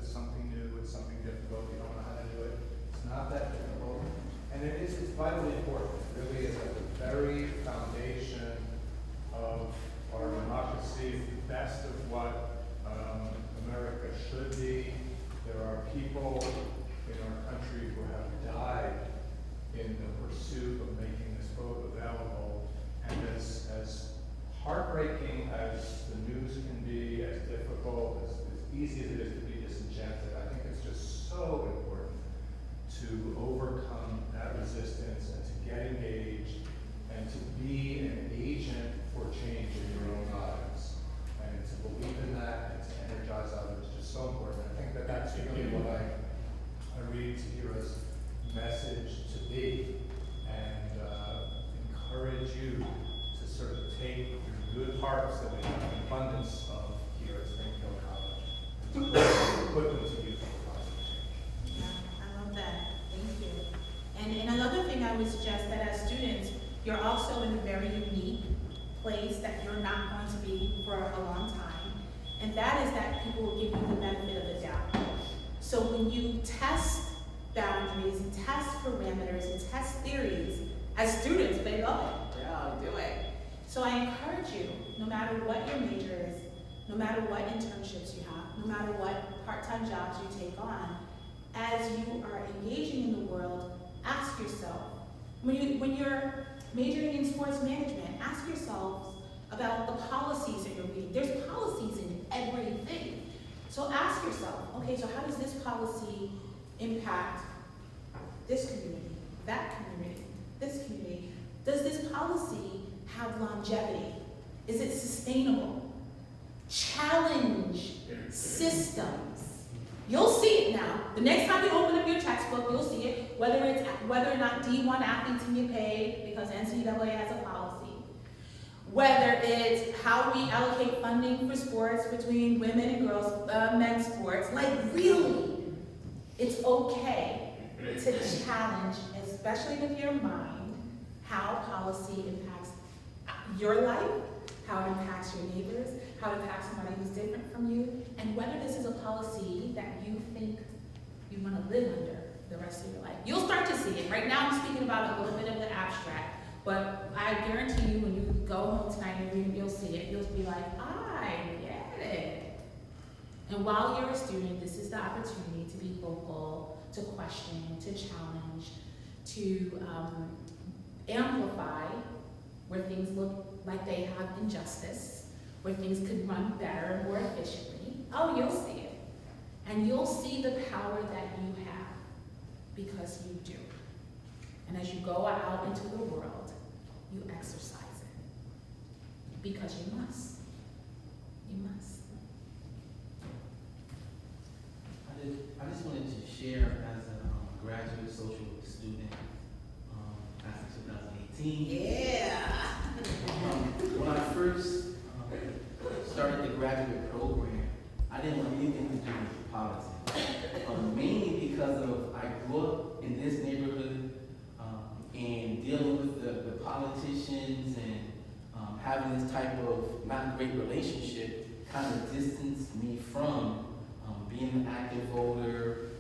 it's something new, it's something difficult, you don't know how to do it. It's not that difficult. And it's vitally important. It really is at the very foundation of our democracy, the best of what America should be. There are people in our country who have died in the pursuit of making this vote available. And as heartbreaking as the news can be, as difficult, as easy as it is to be disenchanted, I think it's just so important to overcome that resistance and to get engaged and to be an agent for change in your own lives. And to believe in that and to energize others is just so important. I think that that's really what I read Tahirah's message to be, and encourage you to sort of take your good hearts that we have an abundance of here at Springfield College and put them to use for positive change. Yeah, I love that. Thank you. And another thing I would suggest that as students, you're also in a very unique place that you're not going to be for a long time. And that is that people will give you the benefit of the doubt. So when you test boundaries and test parameters and test theories, as students, they love it. Yeah, do it. So I encourage you, no matter what your major is, no matter what internships you have, no matter what part-time jobs you take on, as you are engaging in the world, ask yourself, when you're majoring in sports management, ask yourselves about the policies that you're reading. There's policies in everything. So ask yourself, okay, so how does this policy impact this community, that community, this community? Does this policy have longevity? Is it sustainable? Challenge systems. You'll see it now. The next time you open up your textbook, you'll see it, whether or not D1 athletes can get paid because NCAA has a policy. Whether it's how we allocate funding for sports between women and girls, men's sports. Like really, it's okay to challenge, especially with your mind, how policy impacts your life, how it impacts your neighbors, how it impacts somebody who's different from you, and whether this is a policy that you think you want to live under the rest of your life. You'll start to see it. Right now I'm speaking about a little bit of the abstract, but I guarantee you when you go home tonight and read, you'll see it. You'll be like, I get it. And while you're a student, this is the opportunity to be vocal, to question, to challenge, to amplify where things look like they have injustice, where things could run better and more efficiently. Oh, you'll see it. And you'll see the power that you have because you do. And as you go out into the world, you exercise it because you must. You must. I just wanted to share as a graduate social work student, class of 2018. Yeah. When I first started the graduate program, I didn't want anything to do with politics. Mainly because I grew up in this neighborhood and dealing with the politicians and having this type of not great relationship kind of distanced me from being an active voter,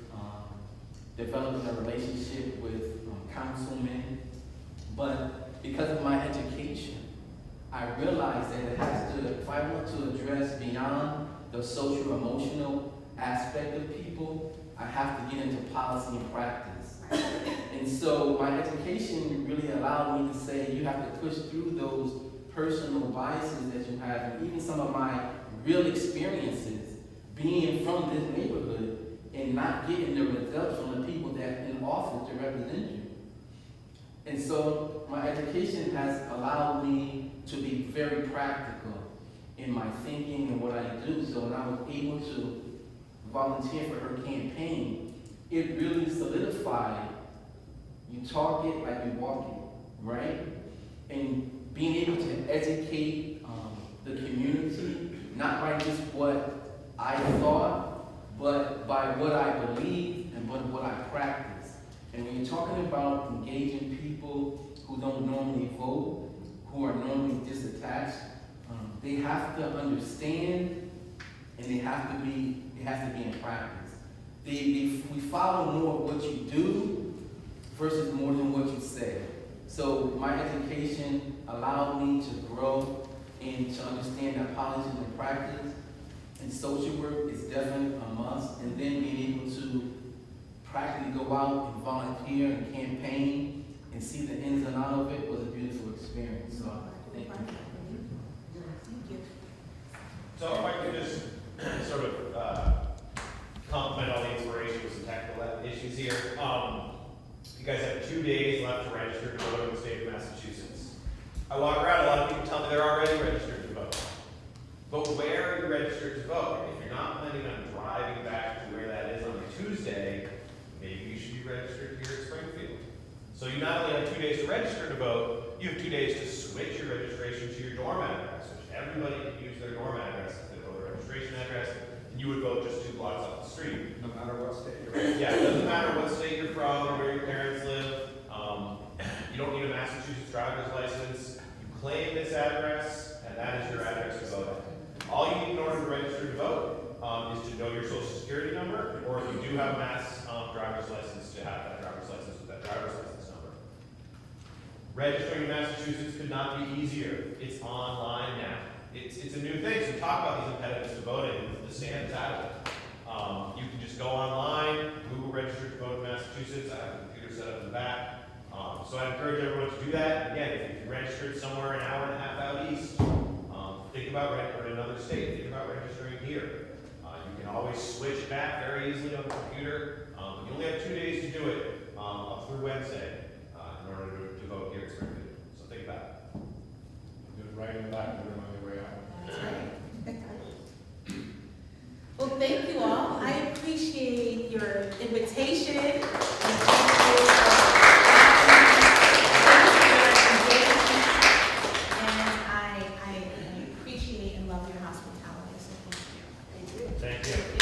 developing a relationship with councilmen. But because of my education, I realized that if I want to address beyond the social emotional aspect of people, I have to get into policy and practice. And so my education really allowed me to say you have to push through those personal biases that you have, and even some of my real experiences being from this neighborhood and not getting the results from the people that in office to represent you. And so my education has allowed me to be very practical in my thinking and what I do. So when I was able to volunteer for her campaign, it really solidified, you talk it like you walk it, right? And being able to educate the community, not by just what I thought, but by what I believe and what I practice. And when you're talking about engaging people who don't normally vote, who are normally disattached, they have to understand, and it has to be in practice. we follow more of what you do versus more than what you say. So my education allowed me to grow and to understand that policy and practice and social work is definitely a must. And then being able to practically go out and volunteer and campaign and see the ins and outs of it was a beautiful experience. So thank you. Thank you. So if I could just sort of compliment all the inspiration with some technical issues here. You guys have 2 days left to register to vote in the state of Massachusetts. I walk around, a lot of people tell me they're already registered to vote. But where are you registered to vote? If you're not planning on driving back to where that is on a Tuesday, maybe you should be registered here at Springfield. So you not only have 2 days to register to vote, you have 2 days to switch your registration to your dorm address, which everybody can use their dorm address as their voter registration address, and you would vote just 2 blocks up the street. No matter what state you're in. Yeah, it doesn't matter what state you're from or where your parents live. You don't need a Massachusetts driver's license. You claim this address, and that is your address to vote at. All you need in order to register to vote is to know your social security number, or if you do have a mass driver's license, to have that driver's license with that driver's license number. Registering in Massachusetts could not be easier. It's online now. It's a new thing, so talk about these impediments to voting. The stand is out of it. You can just go online, Google register to vote in Massachusetts. I have a computer set up in the back. So I encourage everyone to do that. Again, if you registered somewhere an hour and a half out east, think about or in another state, think about registering here. You can always switch back very easily on the computer. You only have 2 days to do it up through Wednesday in order to vote here at Springfield. So think about it. Just right in the back, we're on the way out. That's right. Well, thank you all. I appreciate your invitation. And I appreciate and love your hospitality. So thank you. Thank you.